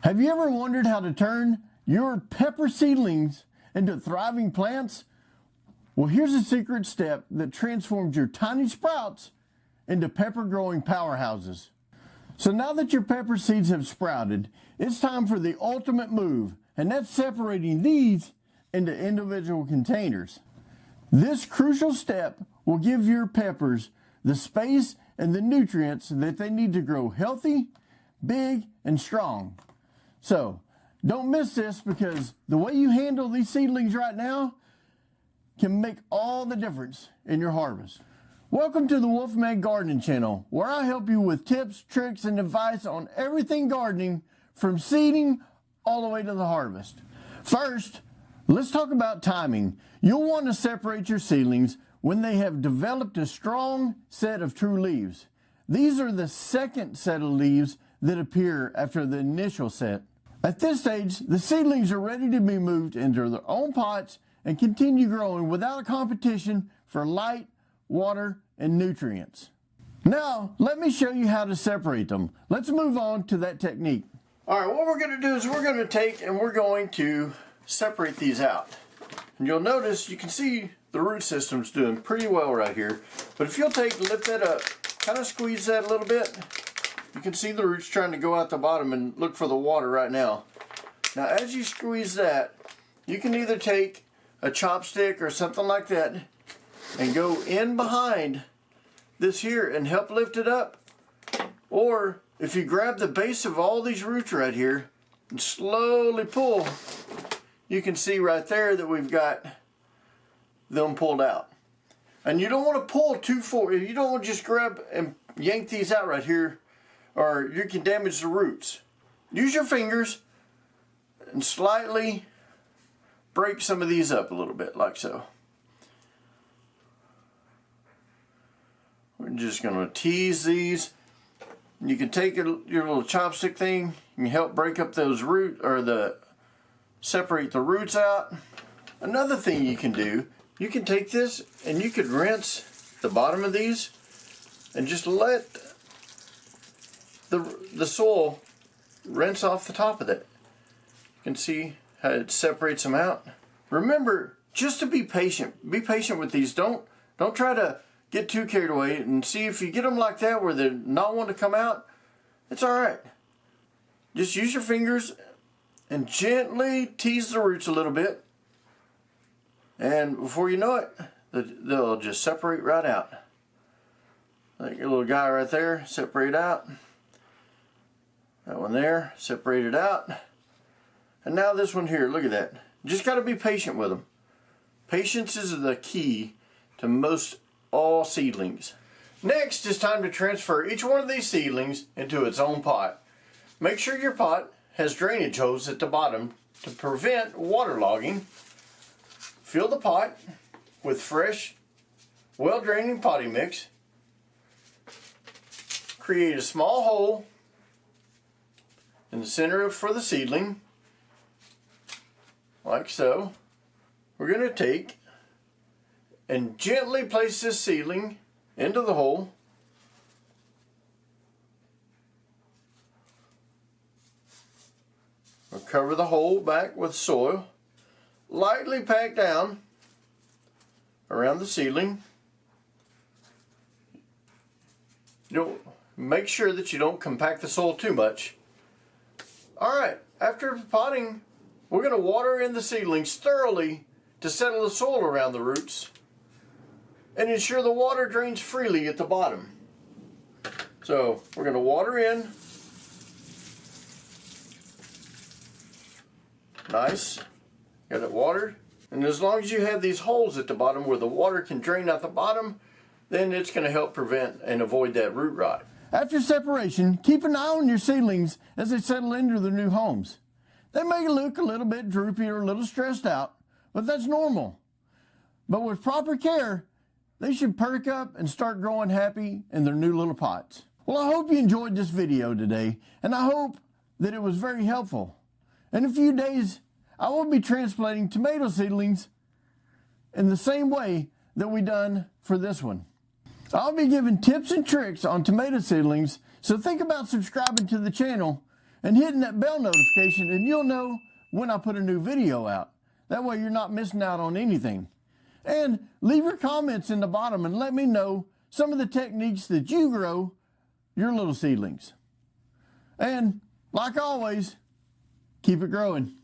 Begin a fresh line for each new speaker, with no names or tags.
Have you ever wondered how to turn your pepper seedlings into thriving plants? Well, here's a secret step that transforms your tiny sprouts into pepper growing powerhouses. So now that your pepper seeds have sprouted, it's time for the ultimate move, and that's separating these into individual containers. This crucial step will give your peppers the space and the nutrients that they need to grow healthy, big, and strong. So don't miss this, because the way you handle these seedlings right now can make all the difference in your harvest. Welcome to the Wolfman Gardening Channel, where I help you with tips, tricks, and advice on everything gardening, from seeding all the way to the harvest. First, let's talk about timing. You'll want to separate your seedlings when they have developed a strong set of true leaves. These are the second set of leaves that appear after the initial set. At this stage, the seedlings are ready to be moved into their own pots and continue growing without a competition for light, water, and nutrients. Now, let me show you how to separate them. Let's move on to that technique. All right, what we're going to do is we're going to take and we're going to separate these out. And you'll notice, you can see the root system's doing pretty well right here. But if you'll lift that up, kind of squeeze that a little bit, you can see the roots trying to go out the bottom and look for the water right now. Now, as you squeeze that, you can either take a chopstick or something like that and go in behind this here and help lift it up. Or if you grab the base of all these roots right here and slowly pull, you can see right there that we've got them pulled out. And you don't want to pull too far. You don't want to just grab and yank these out right here, or you can damage the roots. Use your fingers and slightly break some of these up a little bit, like so. We're just going to tease these. You can take your little chopstick thing and help break up those separate the roots out. Another thing you can do, you can take this and you could rinse the bottom of these and just let the soil rinse off the top of it. You can see how it separates them out. Remember, just to be patient. Be patient with these. Don't try to get too carried away, and see if you get them like that where they're not wanting to come out, it's all right. Just use your fingers and gently tease the roots a little bit, and before you know it, they'll just separate right out. Like your little guy right there, separate out. That one there, separate it out. And now this one here, look at that. Just got to be patient with them. Patience is the key to most all seedlings. Next, it's time to transfer each one of these seedlings into its own pot. Make sure your pot has drainage holes at the bottom to prevent waterlogging. Fill the pot with fresh, well-draining potting mix. Create a small hole in the center for the seedling, like so. We're going to take and gently place this seedling into the hole. We'll cover the hole back with soil, lightly pack down around the seedling. Make sure that you don't compact the soil too much. Alright, after potting, we're going to water in the seedlings thoroughly to settle the soil around the roots and ensure the water drains freely at the bottom. So we're going to water in. Nice. Got it watered. And as long as you have these holes at the bottom where the water can drain out the bottom, then it's going to help prevent and avoid that root rot. After separation, keep an eye on your seedlings as they settle into their new homes. They may look a little bit droopy or a little stressed out, but that's normal. But with proper care, they should perk up and start growing happy in their new little pots. Well, I hope you enjoyed this video today, and I hope that it was very helpful. In a few days, I will be transplanting tomato seedlings in the same way that we done for this one. I'll be giving tips and tricks on tomato seedlings, so think about subscribing to the channel and hitting that bell notification, and you'll know when I put a new video out. That way you're not missing out on anything. And leave your comments in the bottom and let me know some of the techniques that you grow your little seedlings. And like always, keep it growing.